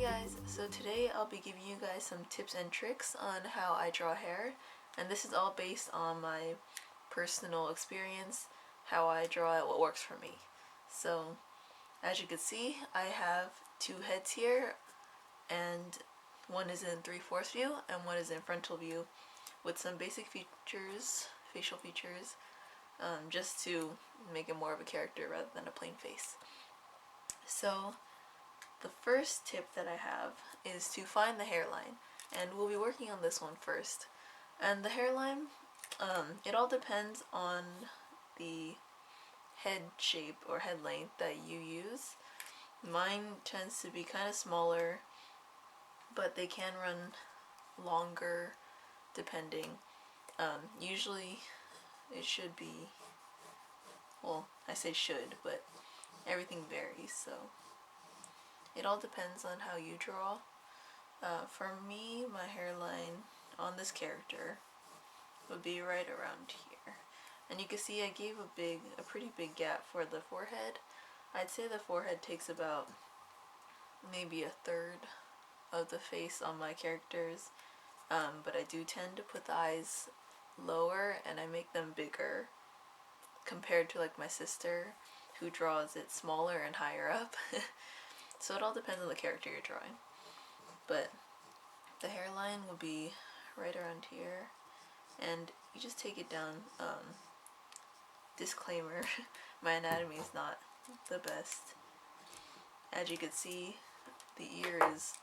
guys, so today I'll be giving you guys some tips and tricks on how I draw hair, and this is all based on my personal experience, how I draw it, what works for me. So as you can see, I have two heads here, and one is in 3/4 view and one is in frontal view with some basic features, facial features, just to make it more of a character rather than a plain face. So the first tip that I have is to find the hairline, and we'll be working on this one first. And the hairline, it all depends on the head shape or head length that you use. Mine tends to be kind of smaller, but they can run longer depending. Usually it should be, well, I say should, but everything varies, so it all depends on how you draw. For me, my hairline on this character would be right around here. And you can see I gave a pretty big gap for the forehead. I'd say the forehead takes about maybe a third of the face on my characters, but I do tend to put the eyes lower and I make them bigger compared to like my sister who draws it smaller and higher up. So it all depends on the character you're drawing. But the hairline will be right around here, and you just take it down. Disclaimer, my anatomy is not the best. As you can see, the ear is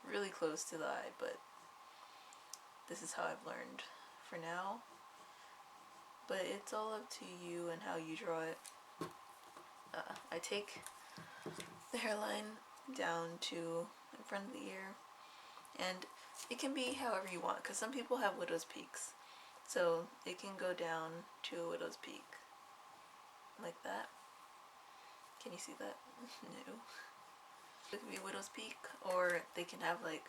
really close to the eye, but this is how I've learned for now. But it's all up to you and how you draw it. I take the hairline down to in front of the ear, and it can be however you want, because some people have widow's peaks, so it can go down to a widow's peak like that. Can you see that? No. It can be a widow's peak, or they can have like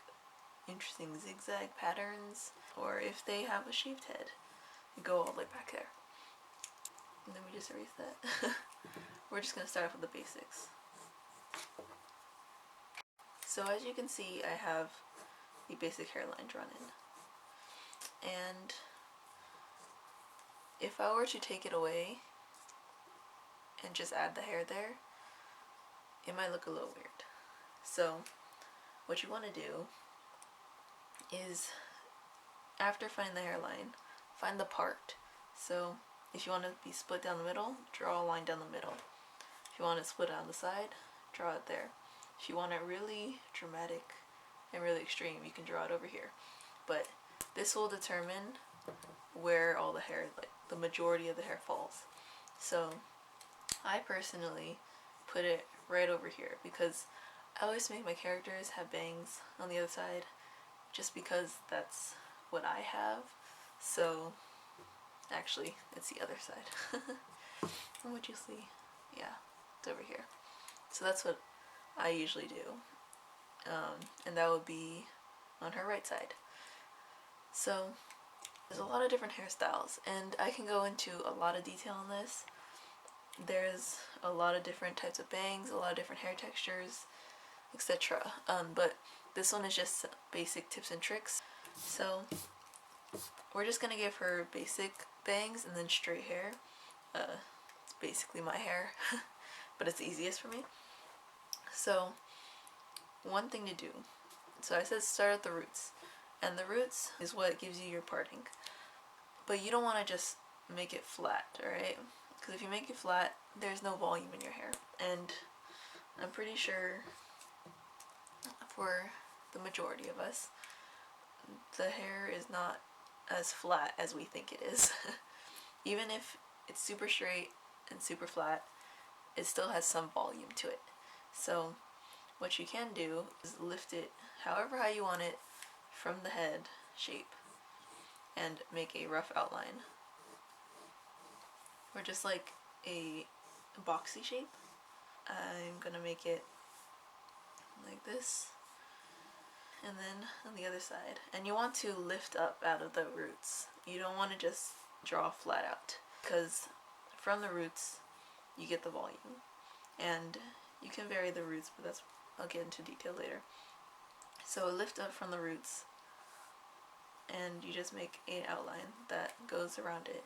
interesting zigzag patterns, or if they have a shaved head, you go all the way back there. And then we just erase that. We're just going to start off with the basics. So as you can see, I have the basic hairline drawn in. And if I were to take it away and just add the hair there, it might look a little weird. So what you want to do is, after finding the hairline, find the part. So if you want to be split down the middle, draw a line down the middle. If you want it split on the side, draw it there. If you want it really dramatic and really extreme, you can draw it over here. But this will determine where all the hair, like the majority of the hair, falls. So I personally put it right over here because I always make my characters have bangs on the other side just because that's what I have. So actually it's the other side. What you see? Yeah, it's over here. So that's what I usually do, and that would be on her right side. So there's a lot of different hairstyles, and I can go into a lot of detail on this. There's a lot of different types of bangs, a lot of different hair textures, etc. But this one is just basic tips and tricks. So we're just gonna give her basic bangs and then straight hair. It's basically my hair, but it's the easiest for me. So one thing to do, so I said start at the roots, and the roots is what gives you your parting, but you don't want to just make it flat, alright? Because if you make it flat, there's no volume in your hair, and I'm pretty sure for the majority of us, the hair is not as flat as we think it is. Even if it's super straight and super flat, it still has some volume to it. So what you can do is lift it however high you want it from the head shape and make a rough outline, or just like a boxy shape. I'm gonna make it like this, and then on the other side. And you want to lift up out of the roots. You don't want to just draw flat out, because from the roots you get the volume. And you can vary the roots, but I'll get into detail later. So lift up from the roots, and you just make an outline that goes around it.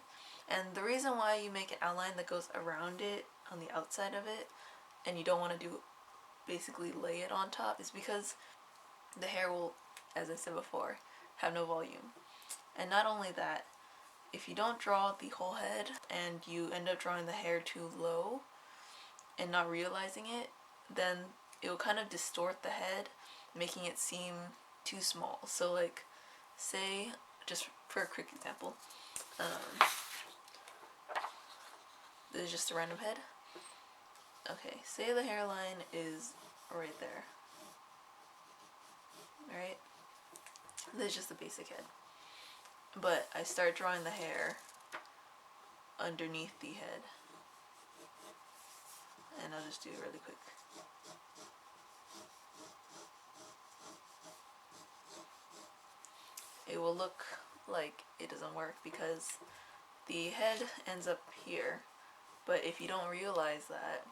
And the reason why you make an outline that goes around it on the outside of it, and you don't want to do basically lay it on top, is because the hair will, as I said before, have no volume. And not only that, if you don't draw the whole head and you end up drawing the hair too low and not realizing it, then it will kind of distort the head, making it seem too small. So like, say, just for a quick example, this is just a random head. Okay, say the hairline is right there. Alright? This is just a basic head. But I start drawing the hair underneath the head. And I'll just do it really quick. It will look like it doesn't work because the head ends up here. But if you don't realize that,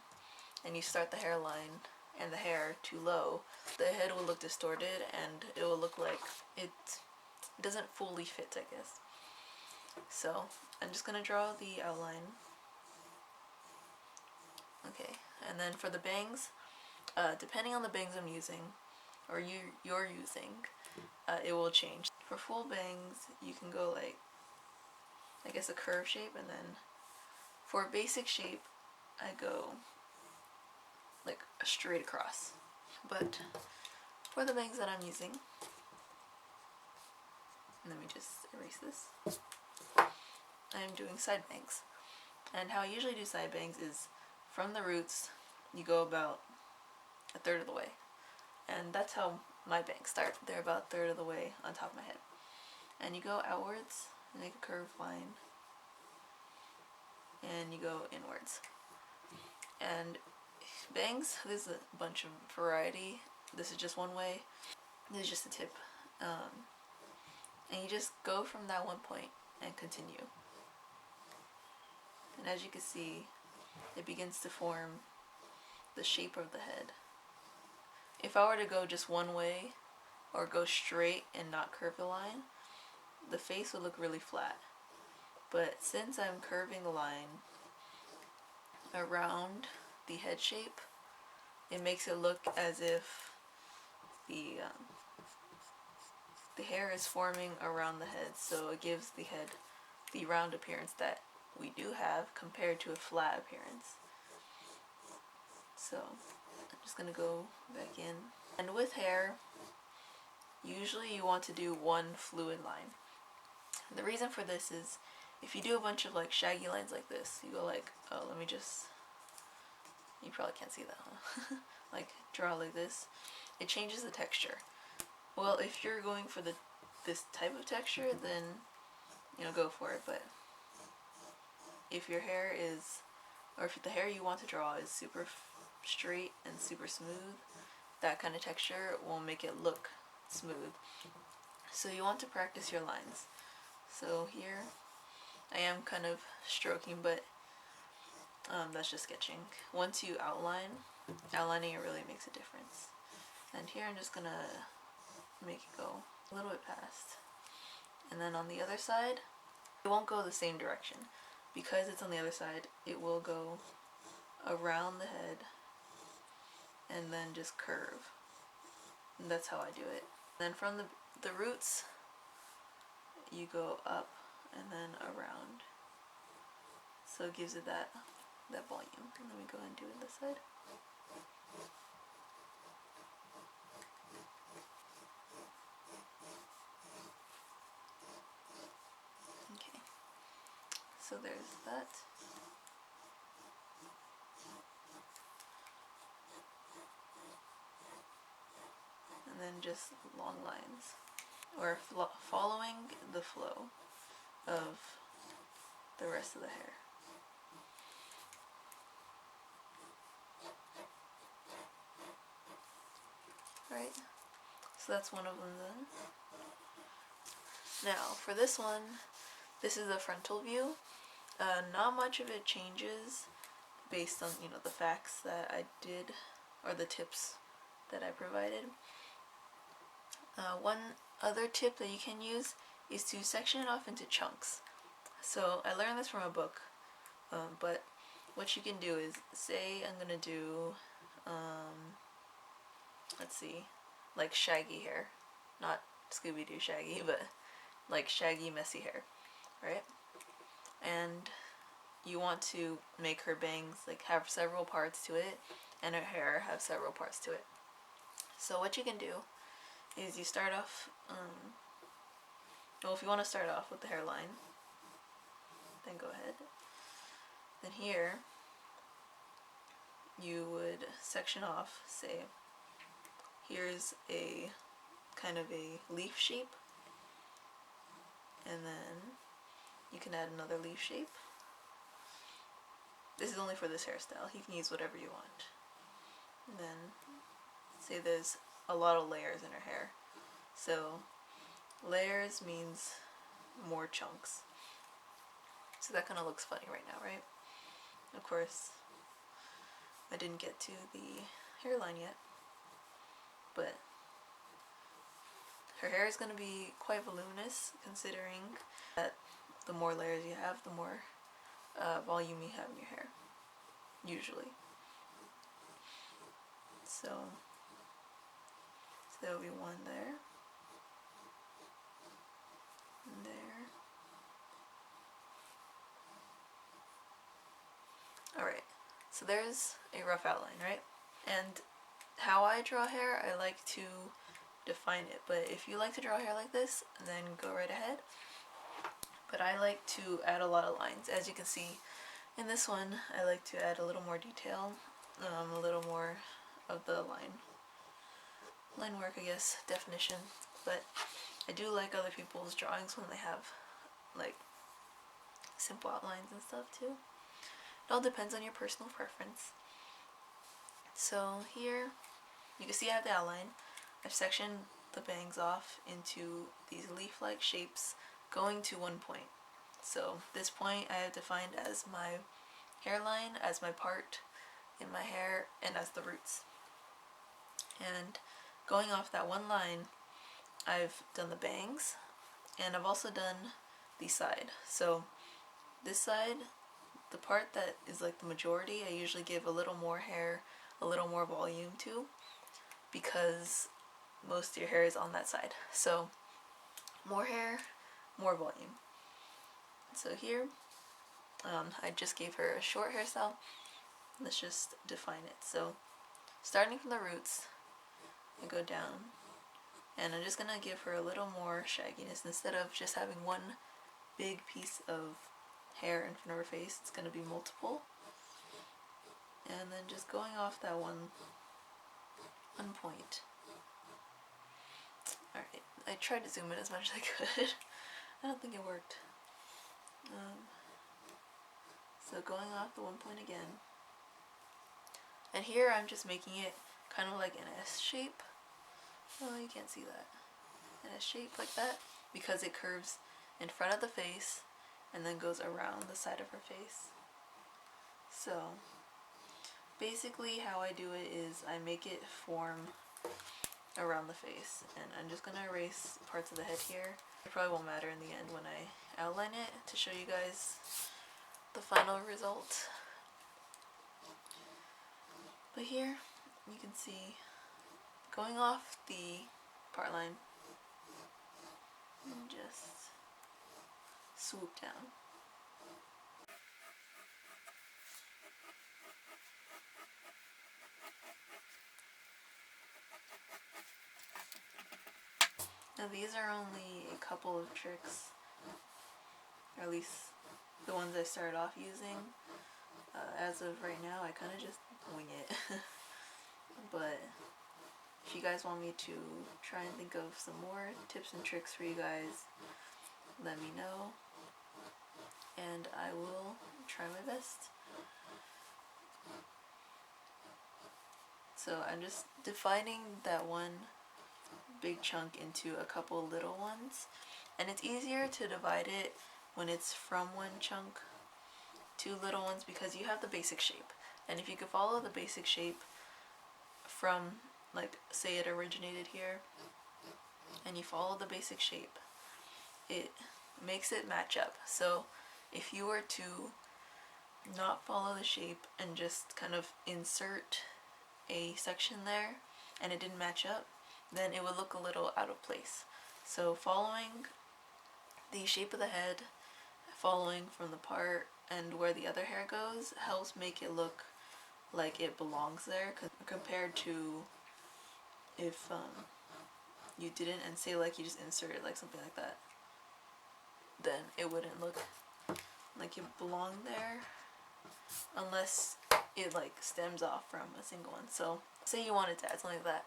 and you start the hairline and the hair too low, the head will look distorted and it will look like it doesn't fully fit, I guess. So I'm just gonna draw the outline. Okay, and then for the bangs, depending on the bangs I'm using, or you're using, it will change. For full bangs, you can go like, I guess, a curve shape, and then for a basic shape, I go like straight across. But for the bangs that I'm using, let me just erase this. I'm doing side bangs. And how I usually do side bangs is from the roots, you go about a third of the way. And that's how my bangs start. They're about a third of the way on top of my head. And you go outwards, make a curved line, and you go inwards. And bangs, there's a bunch of variety. This is just one way. This is just a tip. And you just go from that one point and continue. And as you can see, it begins to form the shape of the head. If I were to go just one way, or go straight and not curve the line, the face would look really flat. But since I'm curving the line around the head shape, it makes it look as if the hair is forming around the head, so it gives the head the round appearance that we do have compared to a flat appearance. So I'm just gonna go back in. And with hair, usually you want to do one fluid line. The reason for this is if you do a bunch of like shaggy lines like this, you go like, oh, let me just, you probably can't see that, huh? Like draw like this, it changes the texture. Well, if you're going for this type of texture, then go for it. But if your hair is, or if the hair you want to draw is super straight and super smooth, that kind of texture will make it look smooth. So you want to practice your lines. So here I am kind of stroking, but that's just sketching. Once you outlining it really makes a difference. And here I'm just gonna make it go a little bit past. And then on the other side, it won't go the same direction. Because it's on the other side, it will go around the head and then just curve. And that's how I do it. Then from the roots, you go up and then around. So it gives it that volume. And let me go ahead and do it this side. Okay. So there's that. And then just long lines, or following the flow of the rest of the hair. Right, so that's one of them then. Now for this one, this is the frontal view. Not much of it changes based on the facts that I did, or the tips that I provided. One other tip that you can use is to section it off into chunks. So I learned this from a book, but what you can do is, say I'm gonna do, let's see, like shaggy hair, not Scooby-Doo shaggy, but like shaggy messy hair, right? And you want to make her bangs like have several parts to it, and her hair have several parts to it. So what you can do is you start off, well, if you want to start off with the hairline, then go ahead. Then here, you would section off, say, here's a kind of a leaf shape, and then you can add another leaf shape. This is only for this hairstyle. You can use whatever you want. And then, say there's a lot of layers in her hair. So, layers means more chunks. So that kind of looks funny right now, right? Of course, I didn't get to the hairline yet, but her hair is going to be quite voluminous, considering that the more layers you have, the more volume you have in your hair, usually. So there will be one there, and there. Alright, so there's a rough outline, right? And how I draw hair, I like to define it, but if you like to draw hair like this, then go right ahead. But I like to add a lot of lines. As you can see in this one, I like to add a little more detail, a little more of the line work, I guess, definition. But I do like other people's drawings when they have like simple outlines and stuff too. It all depends on your personal preference. So here, you can see I have the outline. I've sectioned the bangs off into these leaf-like shapes going to one point. So this point I have defined as my hairline, as my part in my hair, and as the roots. And going off that one line, I've done the bangs, and I've also done the side. So this side, the part that is like the majority, I usually give a little more hair, a little more volume to, because most of your hair is on that side. So more hair, more volume. So here, I just gave her a short hairstyle. Let's just define it. So starting from the roots, I go down, and I'm just gonna give her a little more shagginess. Instead of just having one big piece of hair in front of her face, it's gonna be multiple. And then just going off that one point. Alright, I tried to zoom in as much as I could. I don't think it worked. So going off the one point again. And here I'm just making it kind of like an S shape. Oh, you can't see that. An S shape like that, because it curves in front of the face and then goes around the side of her face. So basically how I do it is I make it form around the face, and I'm just gonna erase parts of the head here. It probably won't matter in the end when I outline it to show you guys the final result. But here you can see going off the part line and just swoop down. Now these are only a couple of tricks, or at least the ones I started off using. As of right now, I kind of just wing it. But if you guys want me to try and think of some more tips and tricks for you guys, let me know, and I will try my best. So I'm just defining that one big chunk into a couple little ones, and it's easier to divide it when it's from one chunk to little ones because you have the basic shape. And if you could follow the basic shape from, like, say it originated here, and you follow the basic shape, it makes it match up. So if you were to not follow the shape and just kind of insert a section there and it didn't match up, then it would look a little out of place. So following the shape of the head, following from the part and where the other hair goes, helps make it look like it belongs there, compared to if you didn't, and say like you just inserted like something like that, then it wouldn't look like it belonged there unless it like stems off from a single one. So say you wanted to add something like that,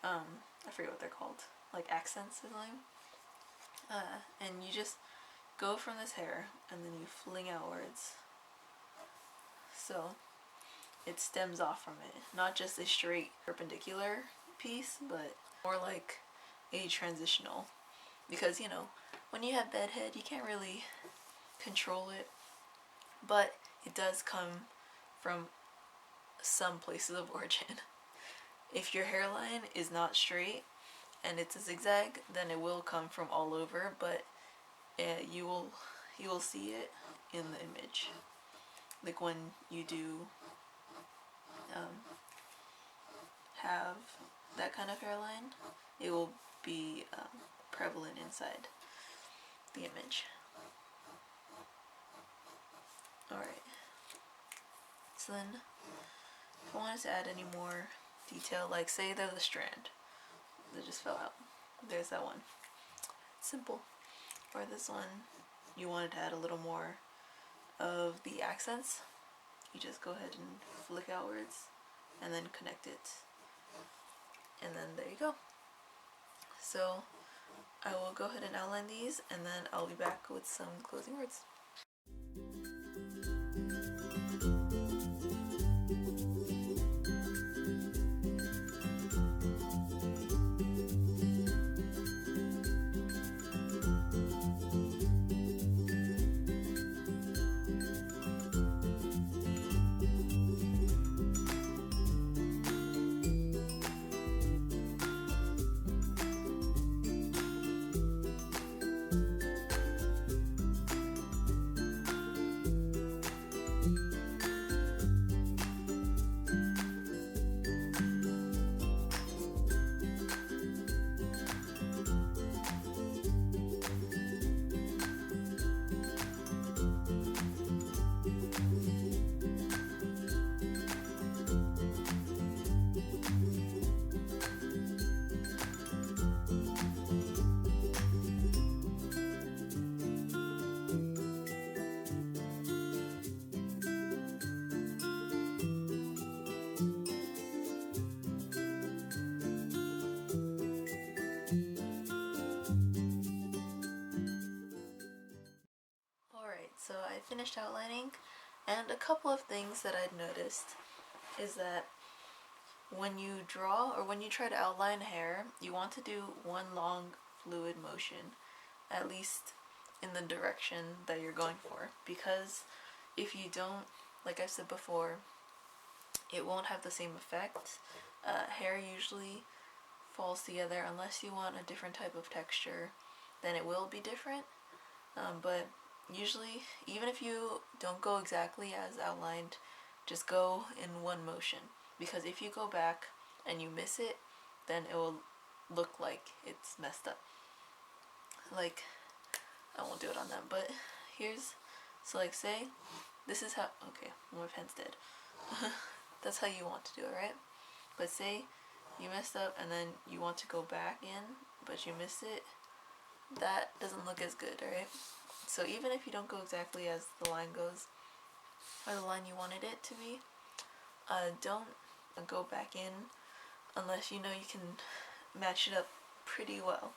I forget what they're called, like accents or something, and you just go from this hair and then you fling outwards so it stems off from it, not just a straight perpendicular piece, but more like a transitional, because you know when you have bed head you can't really control it, but it does come from some places of origin. If your hairline is not straight and it's a zigzag, then it will come from all over, but you will see it in the image. Like when you do have that kind of hairline, it will be prevalent inside the image. Alright, so then if I wanted to add any more detail, like say there's a strand that just fell out, there's that one, simple. Or this one, you wanted to add a little more of the accents, you just go ahead and flick outwards and then connect it, and then there you go. So I will go ahead and outline these, and then I'll be back with some closing words. So I finished outlining, and a couple of things that I'd noticed is that when you draw or when you try to outline hair, you want to do one long fluid motion, at least in the direction that you're going for, because if you don't, like I said before, it won't have the same effect. Hair usually falls together unless you want a different type of texture, then it will be different, but usually, even if you don't go exactly as outlined, just go in one motion, because if you go back and you miss it, then it will look like it's messed up. Like, I won't do it on them, but here's, so like say, this is how, okay, my pen's dead. That's how you want to do it, right? But say you messed up and then you want to go back in, but you missed it, that doesn't look as good, right? So even if you don't go exactly as the line goes, or the line you wanted it to be, don't go back in unless you know you can match it up pretty well.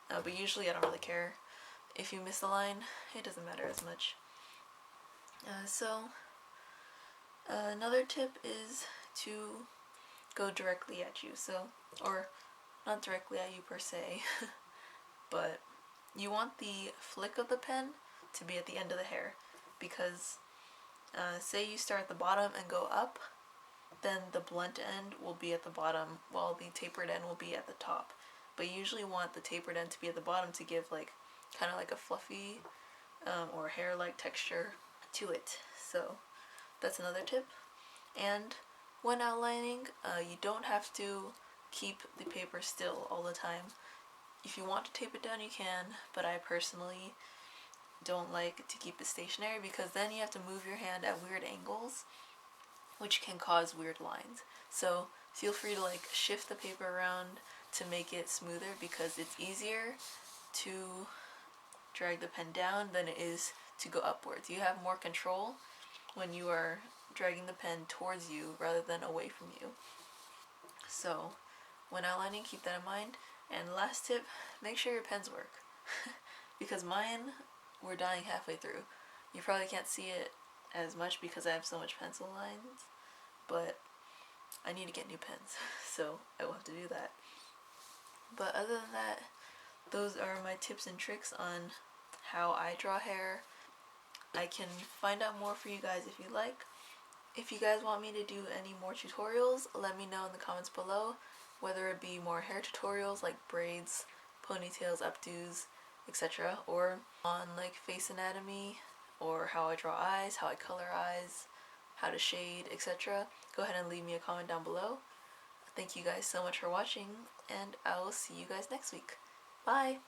But usually I don't really care if you miss the line, it doesn't matter as much. Another tip is to go directly at you, so, or not directly at you per se, but you want the flick of the pen to be at the end of the hair, because say you start at the bottom and go up, then the blunt end will be at the bottom while the tapered end will be at the top. but you usually want the tapered end to be at the bottom to give like kind of like a fluffy or hair-like texture to it. So that's another tip. And when outlining, you don't have to keep the paper still all the time. If you want to tape it down, you can, but I personally don't like to keep it stationary because then you have to move your hand at weird angles, which can cause weird lines. So feel free to like shift the paper around to make it smoother, because it's easier to drag the pen down than it is to go upwards. You have more control when you are dragging the pen towards you rather than away from you. So when outlining, keep that in mind. And last tip, make sure your pens work. Because mine were dying halfway through. You probably can't see it as much because I have so much pencil lines, but I need to get new pens, so I will have to do that. But other than that, those are my tips and tricks on how I draw hair. I can find out more for you guys if you like. If you guys want me to do any more tutorials, let me know in the comments below, whether it be more hair tutorials like braids, ponytails, updos, etc., or on like face anatomy, or how I draw eyes, how I color eyes, how to shade, etc. Go ahead and leave me a comment down below. Thank you guys so much for watching, and I will see you guys next week. Bye!